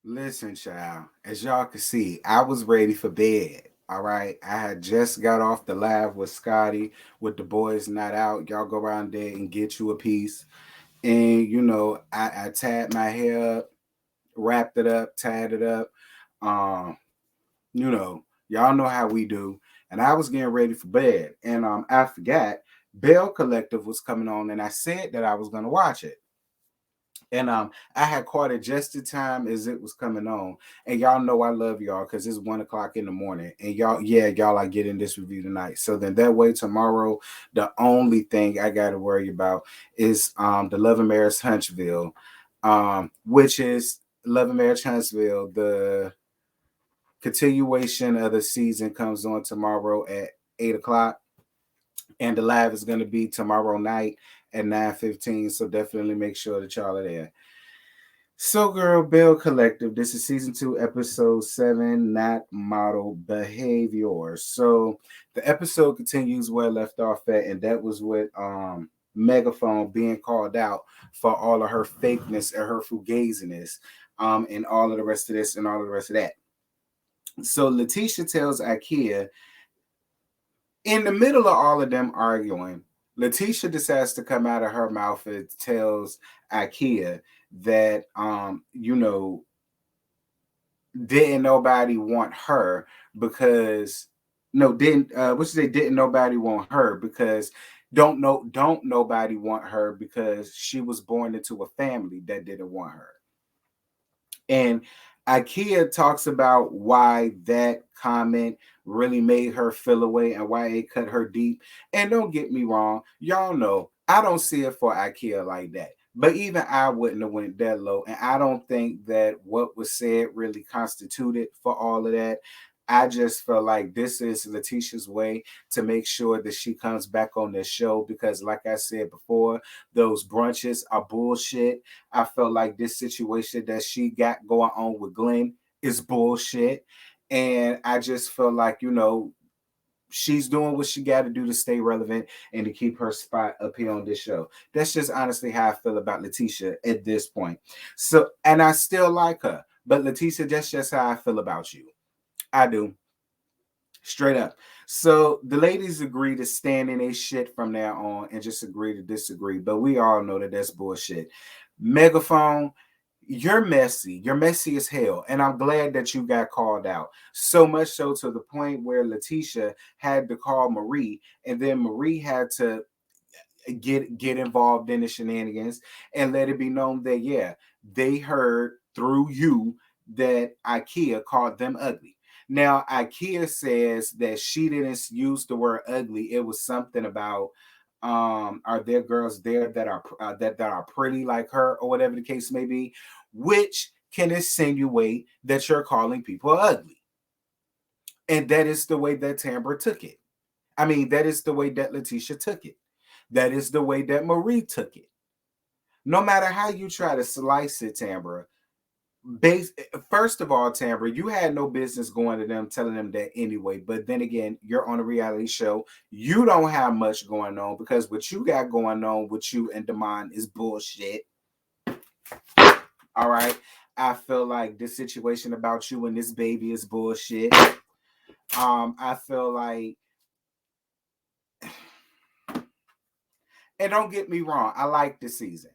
Listen, child, as y'all can see, I was ready for bed. All right. I had just got off the live with Scotty with the boys not out. Y'all go around there and get you a piece. And I tied my hair up, wrapped it up, tied it up. Um, y'all know how we do. And I was getting ready for bed. And I forgot Belle Collective was coming on, and I said that I was gonna watch it. And I had caught it just the time as it was coming on. And y'all know I love y'all because it's 1 o'clock in the morning. And y'all, yeah, y'all are getting this review tonight. So then that way tomorrow, the only thing I gotta worry about is the Love and Marriage Huntsville, which is Love and Marriage Huntsville. The continuation of the season comes on tomorrow at 8 o'clock. And the live is gonna be tomorrow night at 9:15. So definitely make sure that y'all are there. So, Girl Belle Collective, this is season 2, episode 7, Not Model Behavior. So, the episode continues where it left off at, and that was with Megaphone being called out for all of her fakeness and her fugaziness, and all of the rest of this and all of the rest of that. So, Letitia tells IKEA in the middle of all of them arguing, Letitia decides to come out of her mouth and tells IKEA that didn't nobody want her because no didn't which they didn't nobody want her because don't nobody want her because she was born into a family that didn't want her. And IKEA talks about why that comment really made her feel away and why it cut her deep. And don't get me wrong, y'all know I don't see it for IKEA like that. But even I wouldn't have went that low. And I don't think that what was said really constituted for all of that. I just feel like this is Letitia's way to make sure that she comes back on this show because, like I said before, those brunches are bullshit. I felt like this situation that she got going on with Glenn is bullshit. And I just feel like, she's doing what she got to do to stay relevant and to keep her spot up here on this show. That's just honestly how I feel about Letitia at this point. So, and I still like her, but Letitia, that's just how I feel about you. I do. Straight up. So the ladies agree to stand in a shit from now on and just agree to disagree. But we all know that that's bullshit. Megaphone, you're messy. You're messy as hell. And I'm glad that you got called out. So much so to the point where Letitia had to call Marie, and then Marie had to get involved in the shenanigans and let it be known that they heard through you that IKEA called them ugly. Now IKEA says that she didn't use the word ugly. It was something about are there girls there that are that are pretty like her or whatever the case may be, which can insinuate that you're calling people ugly. And that is the way that Tambra took it. I mean, that is the way that Letitia took it. That is the way that Marie took it. No matter how you try to slice it, Tambra, first of all, Tambra, you had no business going to them telling them that anyway. But then again, you're on a reality show. You don't have much going on because what you got going on with you and Damon is bullshit. All right. I feel like this situation about you and this baby is bullshit. I feel like, and don't get me wrong, I like the season.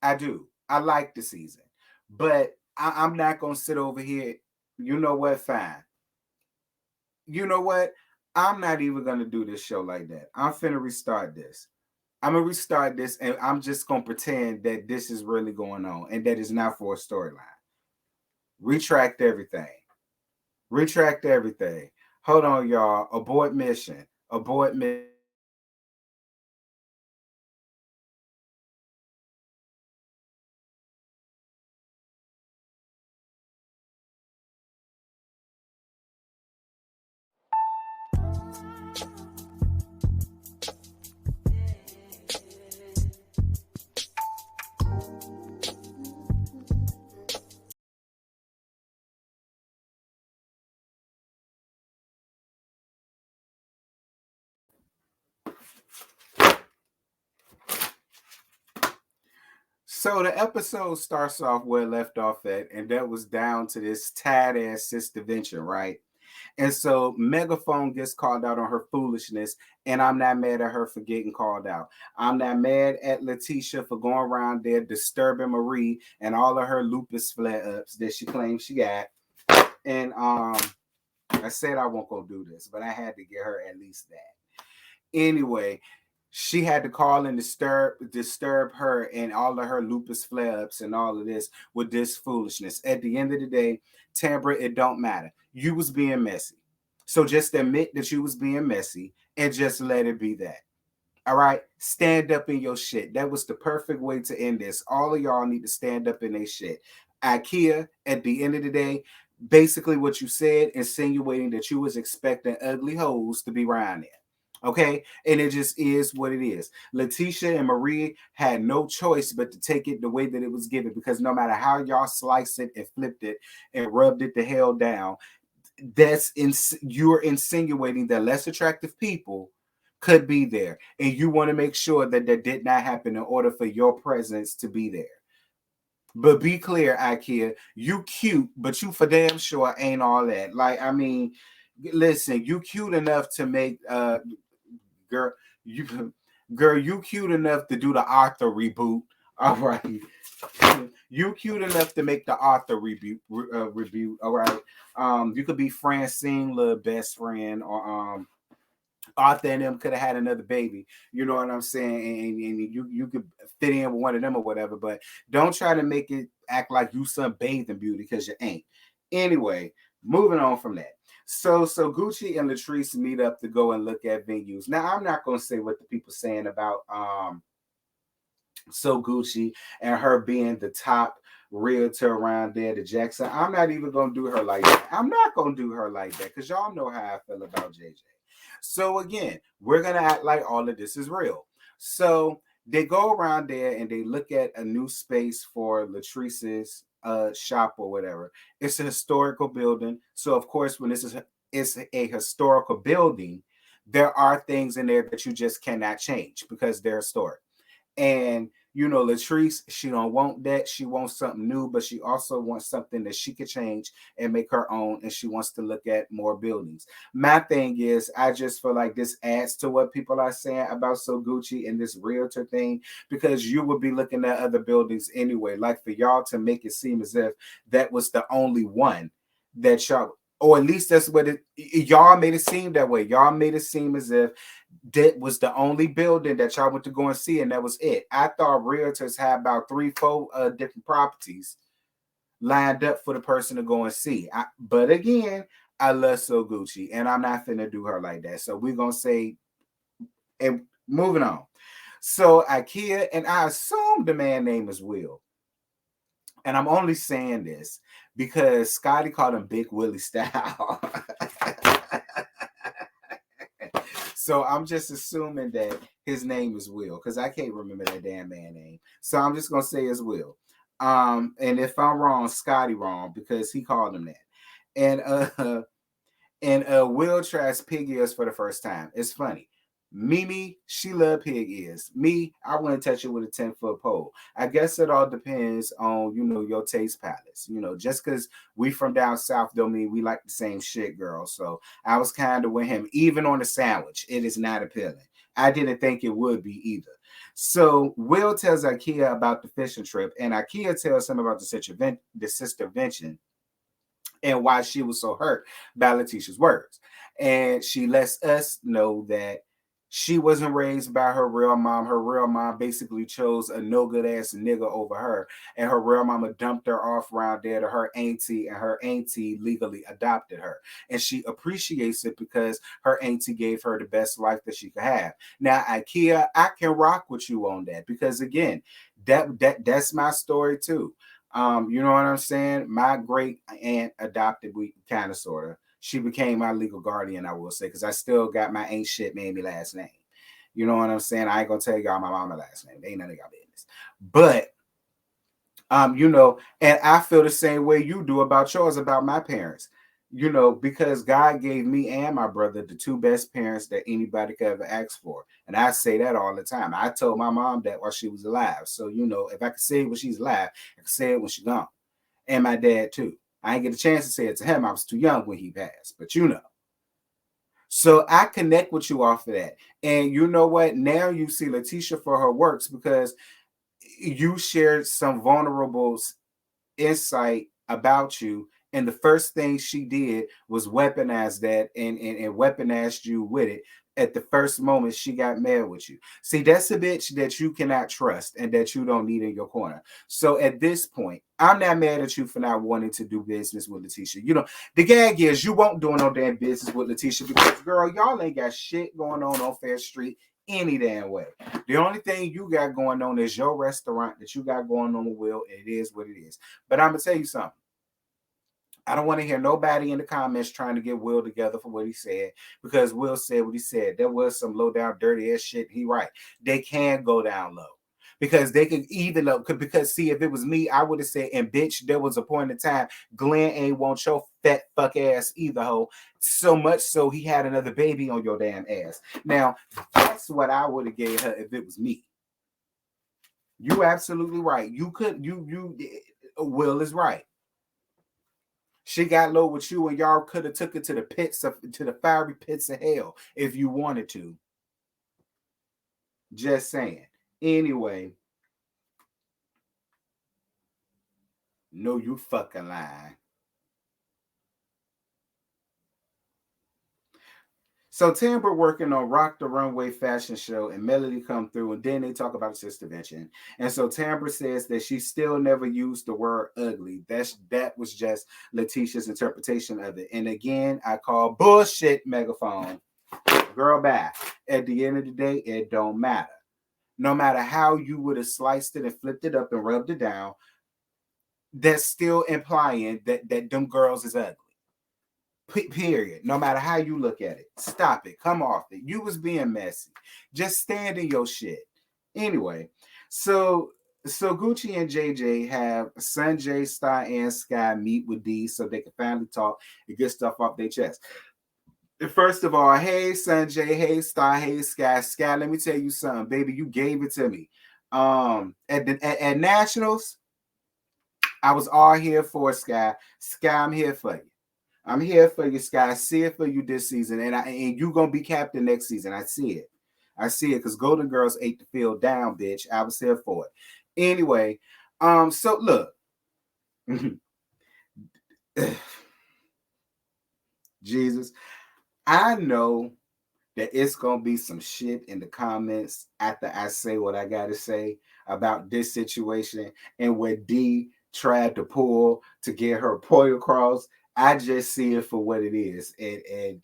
I do. I like the season. But I'm not gonna sit over here. You know what? Fine. You know what? I'm not even gonna do this show like that. I'm finna restart this. I'm gonna restart this, and I'm just gonna pretend that this is really going on, and that is not for a storyline. Retract everything. Retract everything. Hold on, y'all. Abort mission. Abort mission. So the episode starts off where it left off at, and that was down to this tad ass sister Venture, right? And so Megaphone gets called out on her foolishness, and I'm not mad at her for getting called out. I'm not mad at Letitia for going around there disturbing Marie and all of her lupus flare-ups that she claims she got. And I said I won't go do this, but I had to get her at least that. Anyway, she had to call and disturb her and all of her lupus flare-ups and all of this with this foolishness. At the end of the day, Tambra, it don't matter. You was being messy. So just admit that you was being messy and just let it be that. All right, stand up in your shit. That was the perfect way to end this. All of y'all need to stand up in their shit. IKEA, at the end of the day, basically what you said, insinuating that you was expecting ugly hoes to be around there. Okay, and it just is what it is. Letitia and Marie had no choice but to take it the way that it was given, because no matter how y'all sliced it and flipped it and rubbed it the hell down, you're insinuating that less attractive people could be there, and you want to make sure that that did not happen in order for your presence to be there. But be clear, IKEA, you cute, but you for damn sure ain't all that. Like, I mean, listen, you cute enough to make girl, you girl, you cute enough to do the Arthur reboot. All right. You cute enough to make the Arthur reboot. All right. You could be Francine, little best friend, or Arthur and them could have had another baby. You know what I'm saying? And you could fit in with one of them or whatever. But don't try to make it act like you some bathing beauty, because you ain't. Anyway, moving on from that. So Gucci and Latrice meet up to go and look at venues. Now I'm not gonna say what the people saying about so Gucci and her being the top realtor around there to Jackson. I'm not even gonna do her like that. I'm not gonna do her like that, because y'all know how I feel about JJ. So again, we're gonna act like all of this is real. So they go around there and they look at a new space for Latrice's shop or whatever. It's a historical building. So of course, when it's a historical building, there are things in there that you just cannot change because they're historic. And you know, Latrice, she don't want that. She wants something new, but she also wants something that she could change and make her own. And she wants to look at more buildings. My thing is, I just feel like this adds to what people are saying about So Gucci and this realtor thing, because you would be looking at other buildings anyway. Like, for y'all to make it seem as if that was the only one that y'all, or at least that's what y'all made it seem that way. Y'all made it seem as if that was the only building that y'all went to go and see, and that was it. I thought realtors had about 3-4 different properties lined up for the person to go and see. But again, I love So Gucci, and I'm not finna do her like that. So we're gonna say, and moving on. So IKEA, and I assume the man name is Will. And I'm only saying this because Scotty called him Big Willie Style. So I'm just assuming that his name is Will, because I can't remember that damn man name. So I'm just gonna say it's Will. And if I'm wrong, Scotty wrong, because he called him that. And Will tries pig ears for the first time. It's funny. Mimi, she love pig ears. Me, I wouldn't touch it with a 10-foot pole. I guess it all depends on, you know, your taste palettes. You know, just because we from down south don't mean we like the same shit, girl. So I was kind of with him. Even on the sandwich, it is not appealing. I didn't think it would be either. So Will tells IKEA about the fishing trip, and IKEA tells him about the sister Vention and why she was so hurt by Letitia's words. And she lets us know that she wasn't raised by her real mom. Her real mom basically chose a no good ass nigga over her. And her real mama dumped her off around there to her auntie, and her auntie legally adopted her. And she appreciates it because her auntie gave her the best life that she could have. Now, IKEA, I can rock with you on that, because again, that's my story too. You know what I'm saying? My great aunt adopted me, kind of, sort of. She became my legal guardian, I will say, because I still got my ain't shit made me last name. You know what I'm saying? I ain't gonna tell y'all my mama last name. They ain't none of y'all business. But you know, and I feel the same way you do about yours, about my parents. because God gave me and my brother the two best parents that anybody could ever ask for. And I say that all the time. I told my mom that while she was alive. So, if I could say it when she's alive, I could say it when she's gone. And my dad, too. I didn't get a chance to say it to him. I was too young when he passed, but So I connect with you off of that. And you know what? Now you see Letitia for her works because you shared some vulnerable insight about you, and the first thing she did was weaponize that and weaponized you with it at the first moment she got mad with you. See, that's a bitch that you cannot trust and that you don't need in your corner. So at this point, I'm not mad at you for not wanting to do business with Letitia. The gag is you won't do no damn business with Letitia because, girl, y'all ain't got shit going on Fair Street any damn way. The only thing you got going on is your restaurant that you got going on with Will, and it is what it is. But I'm gonna tell you something. I don't want to hear nobody in the comments trying to get Will together for what he said, because Will said what he said. There was some low down dirty ass shit. He right. They can go down low. Because they could even up because see, if it was me, I would have said, and bitch, there was a point in time Glenn ain't want your fat fuck ass either, ho. So much so he had another baby on your damn ass. Now, that's what I would have gave her if it was me. You absolutely right. Will is right. She got low with you, and y'all could have took it to the fiery pits of hell if you wanted to. Just saying. Anyway, no, you fucking lying. So Timber working on Rock the Runway fashion show, and Melody come through, and then they talk about sister intervention. And so Timber says that she still never used the word ugly. That was just Letitia's interpretation of it. And again, I call bullshit, Megaphone. Girl, bye. At the end of the day, it don't matter. No matter how you would have sliced it and flipped it up and rubbed it down, that's still implying that them girls is ugly. Period. No matter how you look at it. Stop it. Come off it. You was being messy. Just stand in your shit. Anyway, so Gucci and JJ have Sanjay, Star, and Sky meet with D so they can finally talk and get stuff off their chest. First of all, hey Sanjay, hey Star, hey Sky. Sky, let me tell you something, baby. You gave it to me. At Nationals, I was all here for Sky. Sky, I'm here for you. I'm here for you, Sky. I see it for you this season, and you gonna be captain next season. I see it. I see it because Golden Girls ate the field down, bitch. I was here for it. Anyway, so look. Jesus. I know that it's gonna be some shit in the comments after I say what I gotta say about this situation and what D tried to pull to get her point across. I just see it for what it is. And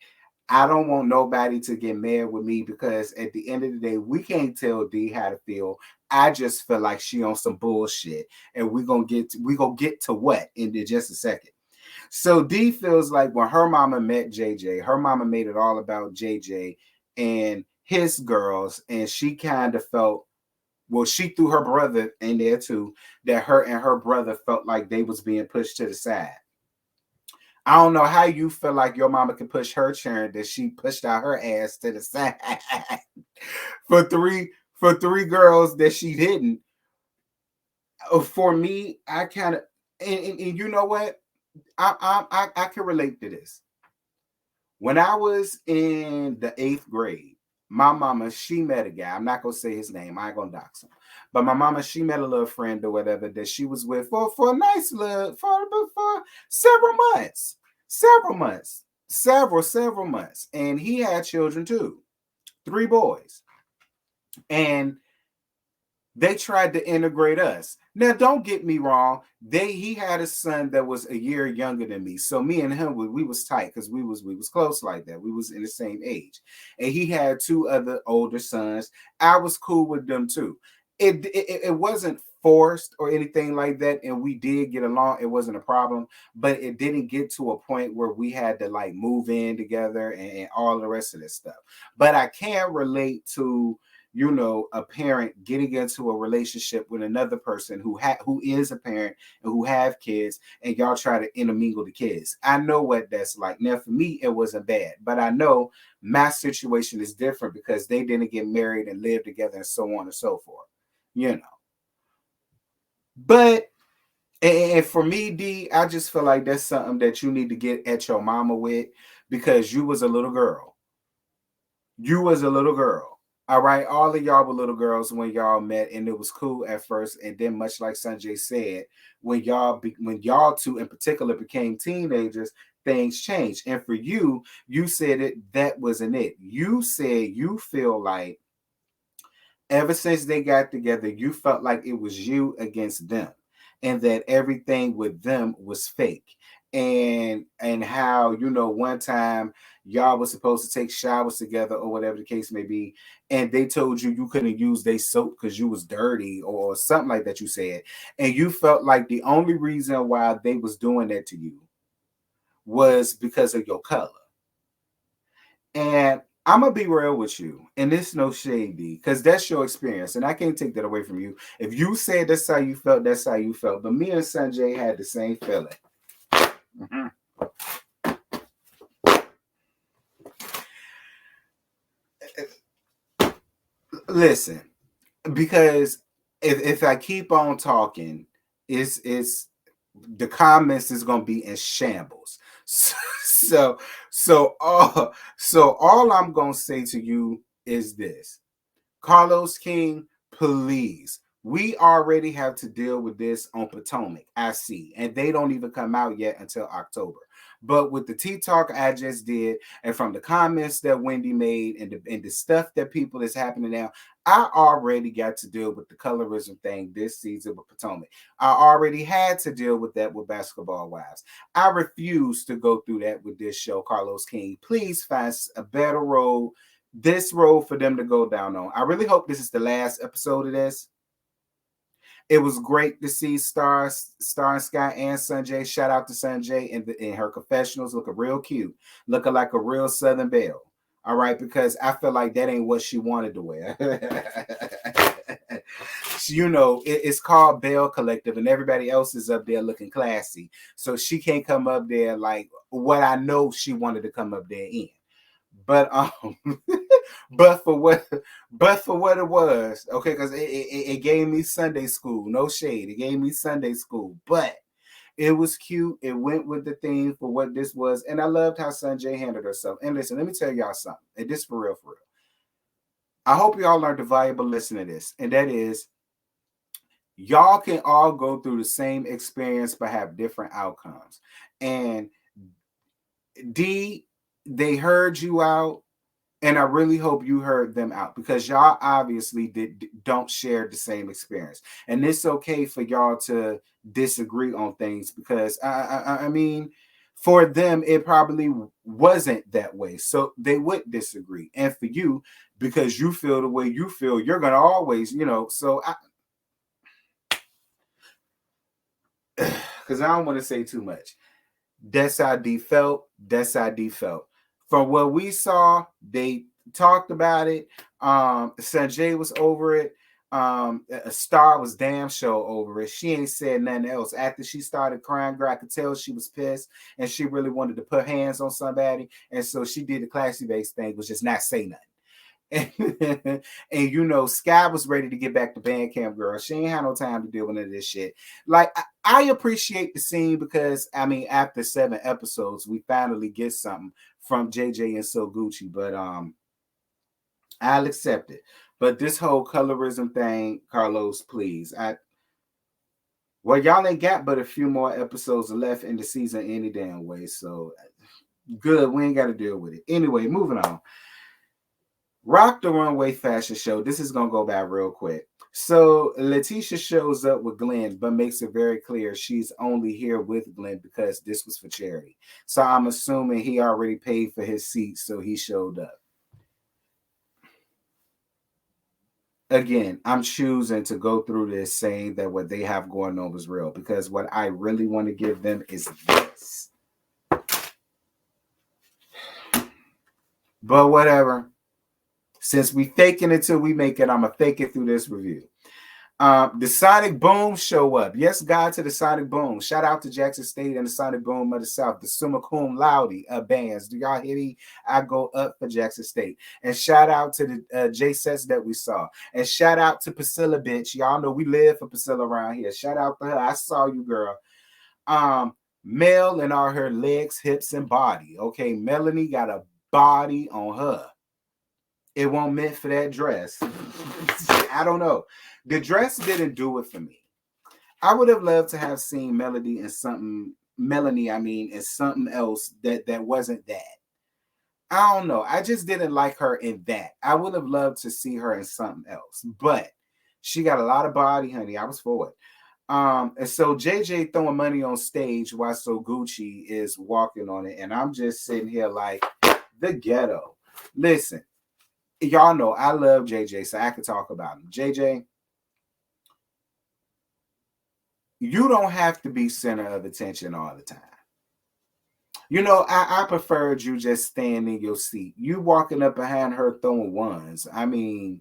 I don't want nobody to get mad with me because at the end of the day, we can't tell D how to feel. I just feel like she on some bullshit. And we're gonna get to what in just a second. So D feels like when her mama met JJ, her mama made it all about JJ and his girls, and she kind of felt, well, she threw her brother in there too, that her and her brother felt like they was being pushed to the side. I don't know how you feel like your mama can push her chair that she pushed out her ass to the side for three girls that she didn't. For me, I kind of and you know what? I can relate to this. When I was in the 8th grade, my mama, she met a guy. I'm not gonna say his name. I ain't gonna dox him. But my mama, she met a little friend or whatever that she was with for a nice little for several months. Several months. And he had children too. 3 boys. And they tried to integrate us. Now, don't get me wrong. He had a son that was a year younger than me. So me and him, we was tight because we was close like that. We was in the same age. And he had 2 other older sons. I was cool with them too. It wasn't forced or anything like that. And we did get along. It wasn't a problem. But it didn't get to a point where we had to like move in together and all the rest of this stuff. But I can relate to a parent getting into a relationship with another person who is a parent and who have kids, and y'all try to intermingle the kids. I know what that's like. Now, for me, it wasn't bad, but I know my situation is different because they didn't get married and live together and so on and so forth. You know, but and for me, D, I just feel like that's something that you need to get at your mama with because you was a little girl. You was a little girl. All right. All of y'all were little girls when y'all met, and it was cool at first. And then, much like Sanjay said, when y'all two in particular became teenagers, things changed. And for you, you said that wasn't it. You said you feel like ever since they got together, you felt like it was you against them, and that everything with them was fake. And how one time y'all was supposed to take showers together or whatever the case may be, and they told you you couldn't use their soap because you was dirty or something like that. You said, and you felt like the only reason why they was doing that to you was because of your color. And I'm gonna be real with you, and this no shady, because that's your experience, and I can't take that away from you. If you said that's how you felt, that's how you felt. But me and Sanjay had the same feeling. Mm-hmm. Listen, because if I keep on talking, it's the comments is gonna be in shambles. So all I'm gonna say to you is this. Carlos King, please. We already have to deal with this on Potomac, I see. And they don't even come out yet until October. But with the Tea Talk I just did, and from the comments that Wendy made and the stuff that people is happening now, I already got to deal with the colorism thing this season with Potomac. I already had to deal with that with Basketball Wives. I refuse to go through that with this show, Carlos King. Please find a better road, this road for them to go down on. I really hope this is the last episode of this. It was great to see Star and Sky and Sanjay. Shout out to Sanjay in her confessionals, looking real cute, looking like a real Southern Belle. All right, because I feel like that ain't what she wanted to wear. It's called Belle Collective, and everybody else is up there looking classy. So she can't come up there like what I know she wanted to come up there in. But but for what it was, okay, because it gave me Sunday school. No shade, it gave me Sunday school, but it was cute. It went with the theme for what this was, and I loved how Sanjay handled herself. And listen, let me tell y'all something, and this for real, for real. I hope y'all learned a valuable lesson of this, and that is, y'all can all go through the same experience but have different outcomes. And D, they heard you out, and I really hope you heard them out because y'all obviously don't share the same experience, and it's okay for y'all to disagree on things because I mean, for them it probably wasn't that way, so they would disagree. And for you, because you feel the way you feel, you're gonna always, So because I don't want to say too much. That's how D felt. That's how D felt. From what we saw, they talked about it. Sanjay was over it. A Star was damn sure over it. She ain't said nothing else. After she started crying, girl, I could tell she was pissed and she really wanted to put hands on somebody. And so she did the classy base thing, was just not say nothing. And Sky was ready to get back to band camp, girl. She ain't had no time to deal with none of this shit. Like, I appreciate the scene because I mean, after 7 episodes, we finally get something from JJ and So Gucci. But I'll accept it. But this whole colorism thing, Carlos, please. Y'all ain't got but a few more episodes left in the season any damn way. So good, we ain't got to deal with it. Anyway, moving on. Rock the Runway fashion show. This is going to go by real quick. So Letitia shows up with Glenn, but makes it very clear she's only here with Glenn because this was for charity. So I'm assuming he already paid for his seat, so he showed up. Again, I'm choosing to go through this saying that what they have going on was real because what I really want to give them is this. But whatever. Since we faking it till we make it, I'm gonna fake it through this review. The Sonic Boom show up. Yes, God to the Sonic Boom. Shout out to Jackson State and the Sonic Boom of the South, the Summa Cum Laude bands. Do y'all hear me? I go up for Jackson State. And shout out to the J sets that we saw. And shout out to Priscilla Bench. Y'all know we live for Priscilla around here. Shout out to her. I saw you, girl. Male and all her legs, hips, and body. Okay, Melanie got a body on her. It wasn't meant for that dress. I don't know. The dress didn't do it for me. I would have loved to have seen Melanie in something in something else that wasn't that. I don't know. I just didn't like her in that. I would have loved to see her in something else. But she got a lot of body, honey. I was for it. And so JJ throwing money on stage while So Gucci is walking on it. And I'm just sitting here like the ghetto. Listen, y'all know I love JJ, so I could talk about him. JJ, you don't have to be center of attention all the time. You know, I preferred you just staying in your seat. You walking up behind her throwing ones. I mean,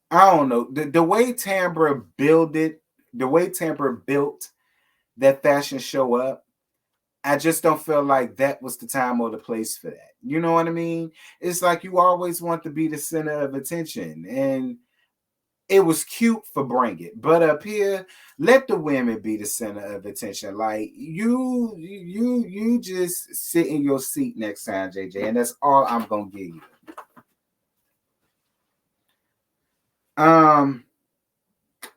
I don't know. The way Tambra built that fashion show up, I just don't feel like that was the time or the place for that. You know what I mean? It's like you always want to be the center of attention. And it was cute for Bring It. But up here, let the women be the center of attention. Like you just sit in your seat next time, JJ. And that's all I'm gonna give you.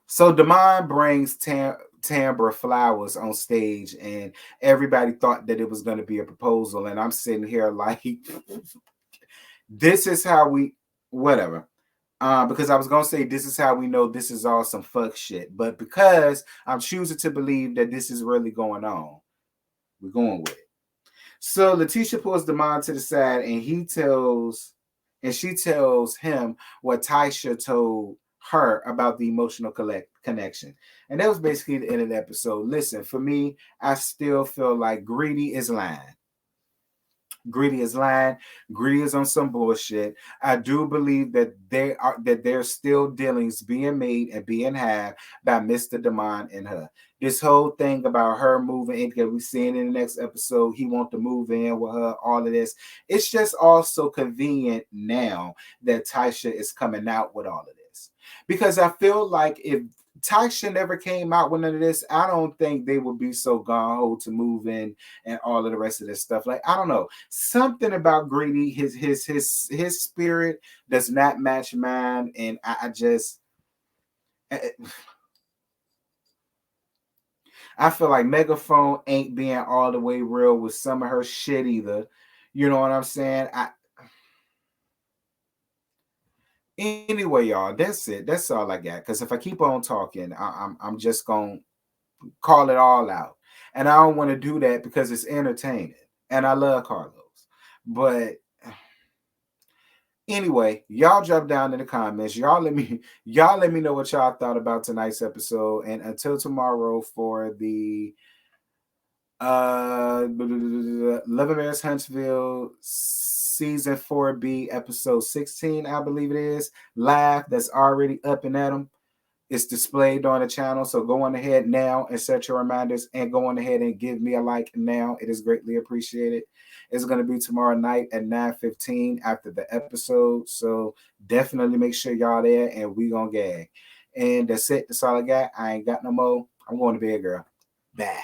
So Damon brings Tambra flowers on stage, and everybody thought that it was going to be a proposal. And I'm sitting here like, this is how we, whatever. Because I was going to say, this is how we know this is all some fuck shit. But because I'm choosing to believe that this is really going on, we're going with it. So Letitia pulls Damon to the side, and she tells him what Taisha told her about the emotional connection. And that was basically the end of the episode. Listen, for me, I still feel like Greedy is lying. Greedy is lying. Greedy is on some bullshit. I do believe that there's still dealings being made and being had by Mr. Damon and her. This whole thing about her moving in, because we see it in the next episode, he wants to move in with her, all of this. It's just also convenient now that Taisha is coming out with all of this. Because I feel like if Taisha never came out with none of this, I don't think they would be so gung-ho to move in and all of the rest of this stuff. Like, I don't know. Something about Greedy, his spirit does not match mine. And I feel like Megaphone ain't being all the way real with some of her shit either. You know what I'm saying? Anyway, y'all, that's it. That's all I got. Because if I keep on talking, I'm just gonna call it all out, and I don't want to do that because it's entertaining, and I love Carlos. But anyway, y'all drop down in the comments. Y'all let me know what y'all thought about tonight's episode, and until tomorrow for the Love and Maris Huntsville season 4B episode 16, I believe it is, live, that's already up and at them. It's displayed on the channel, so go on ahead now and set your reminders and go on ahead and give me a like now. It is greatly appreciated. It's going to be tomorrow night at 9:15 after the episode, so definitely make sure y'all there, and we gonna gag. And that's it. That's all I got. I ain't got no more. I'm going to bed, girl. Bye.